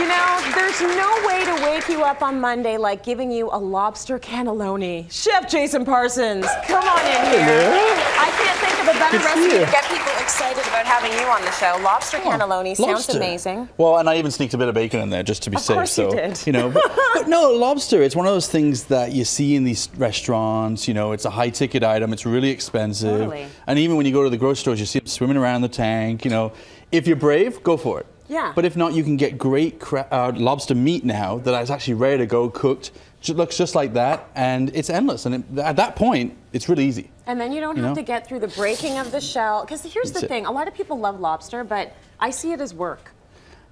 You know, there's no way to wake you up on Monday like giving you a lobster cannelloni. Chef Jason Parsons, come on in here. I can't think of a better recipe to get people excited about having you on the show. Lobster cannelloni sounds amazing. Well, and I even sneaked a bit of bacon in there just to be safe. Of course you did. You know, but no, lobster, it's one of those things that you see in these restaurants, you know, it's a high ticket item, it's really expensive. Totally. And even when you go to the grocery stores, you see them swimming around the tank, you know. If you're brave, go for it. Yeah. But if not, you can get great lobster meat now that is actually ready to go, cooked. It looks just like that, and it's endless. And at that point, it's really easy. And then you don't have to get through the breaking of the shell. Because here's the thing, a lot of people love lobster, but I see it as work.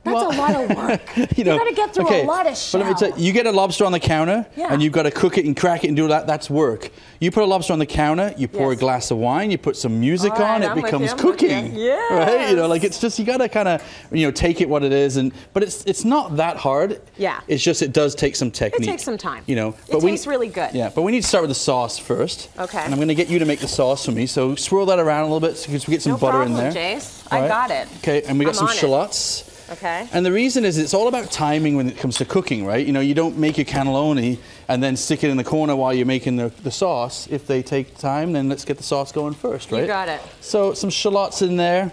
That's a lot of work. you got to get through a lot of shell. But let me tell you, you get a lobster on the counter, and you've got to cook it and crack it and do that. That's work. You put a lobster on the counter, you pour a glass of wine, you put some music on, it becomes cooking. Yes. Right? You know, like it's just, you got to kind of, you know, take it what it is. But it's not that hard. Yeah. It's just, it does take some technique. It takes some time. You know. It tastes really good. Yeah, but we need to start with the sauce first. Okay. And I'm going to get you to make the sauce for me. So swirl that around a little bit because we get some butter in there. Jace. I got it. Okay, and we got some shallots. Okay. And the reason is it's all about timing when it comes to cooking, right? You know, you don't make your cannelloni and then stick it in the corner while you're making the sauce. If they take time, then let's get the sauce going first, right? You got it. So some shallots in there,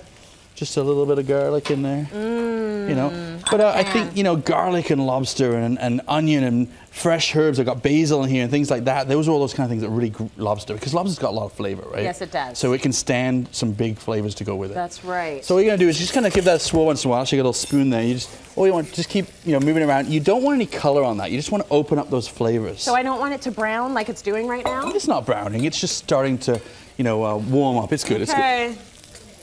just a little bit of garlic in there, you know. But I think, you know, garlic and lobster and onion and fresh herbs. I've got basil in here and things like that. Those are all those kind of things that really lobster, because lobster's got a lot of flavor, right? Yes, it does. So it can stand some big flavors to go with it. That's right. So what you're gonna do is just kind of give that a swirl once in a while. So you got a little spoon there. You just, all you want, just keep, you know, moving around. You don't want any color on that. You just want to open up those flavors. So I don't want it to brown like it's doing right now? It's not browning. It's just starting to, you know, warm up. It's good. It's good.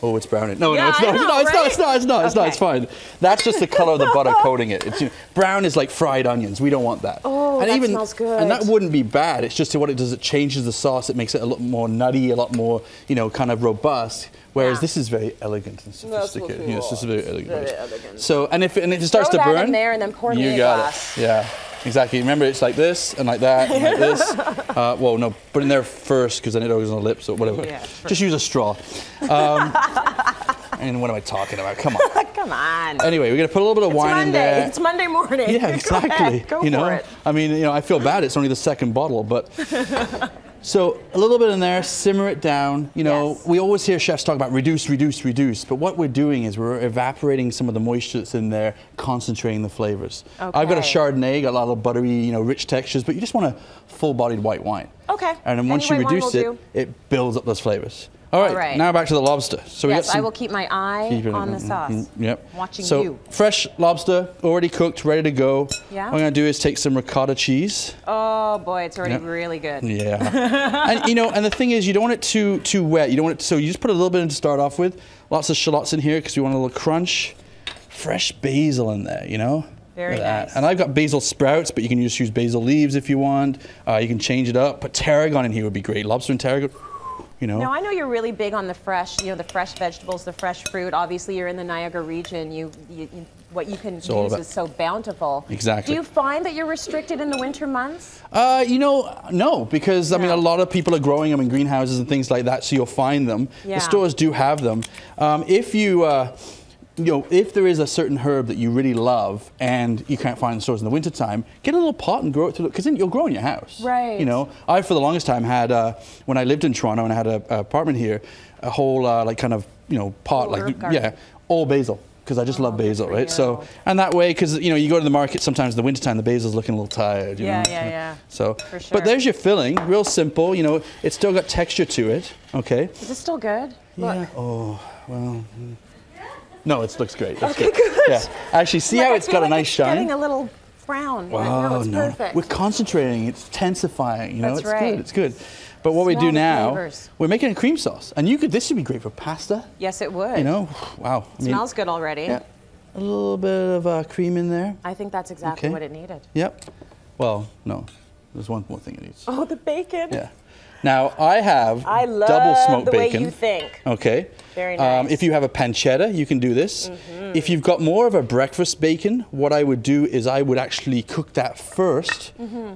Oh, it's browning. No, no, it's not. It's fine. That's just the color of the butter coating it. It's, you know, brown is like fried onions. We don't want that. Oh, and that smells good. And that wouldn't be bad. It's just what it does. It changes the sauce. It makes it a lot more nutty, a lot more, you know, kind of robust. Whereas this is very elegant and sophisticated. Cool. Yes, this is very elegant. Very elegant. So, and if it starts to burn, throw that in there and then pour me a glass. You got it. Yeah. Exactly. Remember, it's like this and like that and like this. Well, no, put it in there first because then it goes on the lips or whatever. Yeah, just use a straw. And what am I talking about? Come on. Come on. Anyway, we're gonna put a little bit of wine in there. It's Monday morning. Yeah, exactly. Go for it. I mean, you know, I feel bad. It's only the second bottle, but. So a little bit in there, simmer it down. You know, we always hear chefs talk about reduce, reduce, reduce. But what we're doing is we're evaporating some of the moisture that's in there, concentrating the flavors. Okay. I've got a Chardonnay, got a lot of buttery, you know, rich textures, but you just want a full-bodied white wine. Okay. And then once you reduce it, it builds up those flavors. All right, now back to the lobster. So we got some, I will keep my eye on the sauce. Yep. Watching you. So fresh lobster, already cooked, ready to go. Yeah. What I'm gonna do is take some ricotta cheese. Oh boy, it's already really good. Yeah. And you know, and the thing is, you don't want it too wet. You don't want it. So you just put a little bit in to start off with. Lots of shallots in here because we want a little crunch. Fresh basil in there, you know. Very nice. And I've got basil sprouts, but you can just use basil leaves if you want. You can change it up. Put tarragon in here would be great. Lobster and tarragon. You know. Now I know you're really big on the fresh, you know, the fresh vegetables, the fresh fruit. Obviously, you're in the Niagara region. What you can use is so bountiful. Exactly. Do you find that you're restricted in the winter months? You know, no, because I mean, a lot of people are growing them in greenhouses and things like that, so you'll find them. The stores do have them. If you know, if there is a certain herb that you really love and you can't find in the stores in the wintertime, get a little pot and grow it through, because then you'll grow in your house. Right. You know, I for the longest time had, when I lived in Toronto and I had an apartment here, a whole like kind of, you know, pot, all basil. Because I just love basil, right? So, and that way, because, you know, you go to the market sometimes in the wintertime, the basil's looking a little tired, you know? Yeah. So, for sure. But there's your filling, real simple, you know, it's still got texture to it, okay? Is it still good? Yeah. Look. Oh, well. No, it looks great. Okay, good. Yeah. Actually, see how it's got a nice shine? It's getting a little brown. Wow, no, it's perfect. We're concentrating, it's intensifying, you know? That's right. It's good. But what we do now, we're making a cream sauce. And this would be great for pasta. Yes, it would. You know, wow. It smells good already. Yeah. A little bit of cream in there. I think that's exactly what it needed. Yep. Well, no, there's one more thing it needs. Oh, the bacon. Yeah. Now, I have double smoked bacon. I love the way you think. Okay. Very nice. If you have a pancetta, you can do this. If you've got more of a breakfast bacon, what I would do is I would actually cook that first,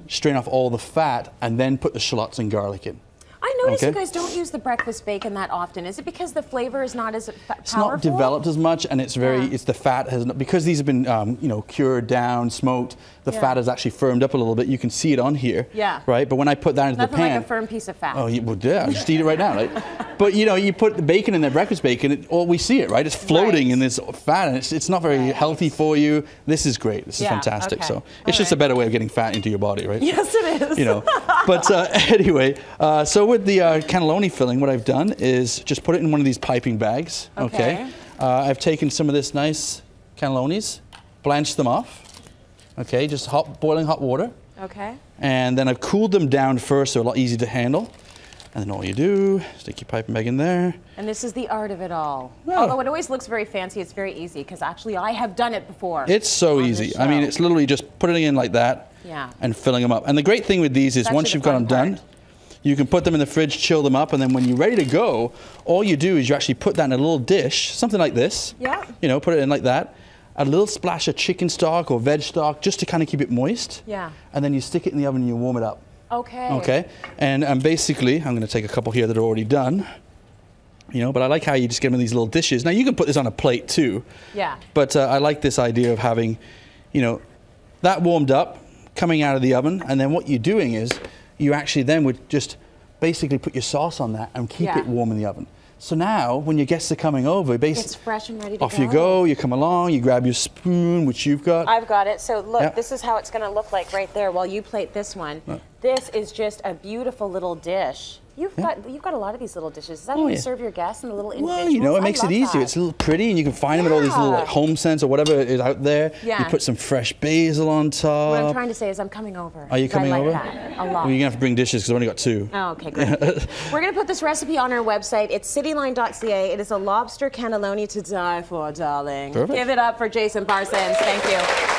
strain off all the fat, and then put the shallots and garlic in. I know notice you guys don't use the breakfast bacon that often. Is it because the flavor is not as powerful? It's not developed as much, and it's very, it's the fat has not, because these have been, you know, cured down, smoked, the fat has actually firmed up a little bit. You can see it on here, right? But when I put that into the pan. Nothing like a firm piece of fat. Oh, well, yeah, just eat it right now, right? But, you know, you put the bacon in there, breakfast bacon, we see it, right? It's floating in this fat, and it's not very healthy for you. This is great. This is fantastic. So it's just a better way of getting fat into your body, right? Yes, it is. You know, but anyway, so with the cannelloni filling, what I've done is just put it in one of these piping bags. Okay. I've taken some of this nice cannelonis, blanched them off. Okay, just boiling hot water. Okay. And then I've cooled them down first, so a lot easier to handle. And then all you do, stick your piping bag in there. And this is the art of it all. Although it always looks very fancy, it's very easy, because actually I have done it before. It's so easy. I mean, it's literally just putting it in like that and filling them up. And the great thing with these is once you've got them done, you can put them in the fridge, chill them up, and then when you're ready to go, all you do is you actually put that in a little dish, something like this. Yeah. You know, put it in like that. A little splash of chicken stock or veg stock just to kind of keep it moist. Yeah. And then you stick it in the oven and you warm it up. Okay. Okay. And basically, I'm going to take a couple here that are already done. You know, but I like how you just get them in these little dishes. Now you can put this on a plate too. Yeah. But I like this idea of having, you know, that warmed up, coming out of the oven, and then what you're doing is you actually then would just basically put your sauce on that and keep it warm in the oven. So now, when your guests are coming over, basically it's fresh and ready to go. Off you go. You come along. You grab your spoon, which you've got. I've got it. So look, this is how it's going to look like right there. While you plate this one, this is just a beautiful little dish. You've got a lot of these little dishes. Is that how you serve your guests in the little individuals? Well, you know, it makes it easier. It's a little pretty, and you can find them at all these little like, home scents or whatever is out there. Yeah. You put some fresh basil on top. What I'm trying to say is I'm coming over. Are you coming over? That a lot. Well, you're going to have to bring dishes because I've only got 2. Oh, okay, great. We're going to put this recipe on our website. It's cityline.ca. It is a lobster cannelloni to die for, darling. Perfect. Give it up for Jason Parsons. Thank you.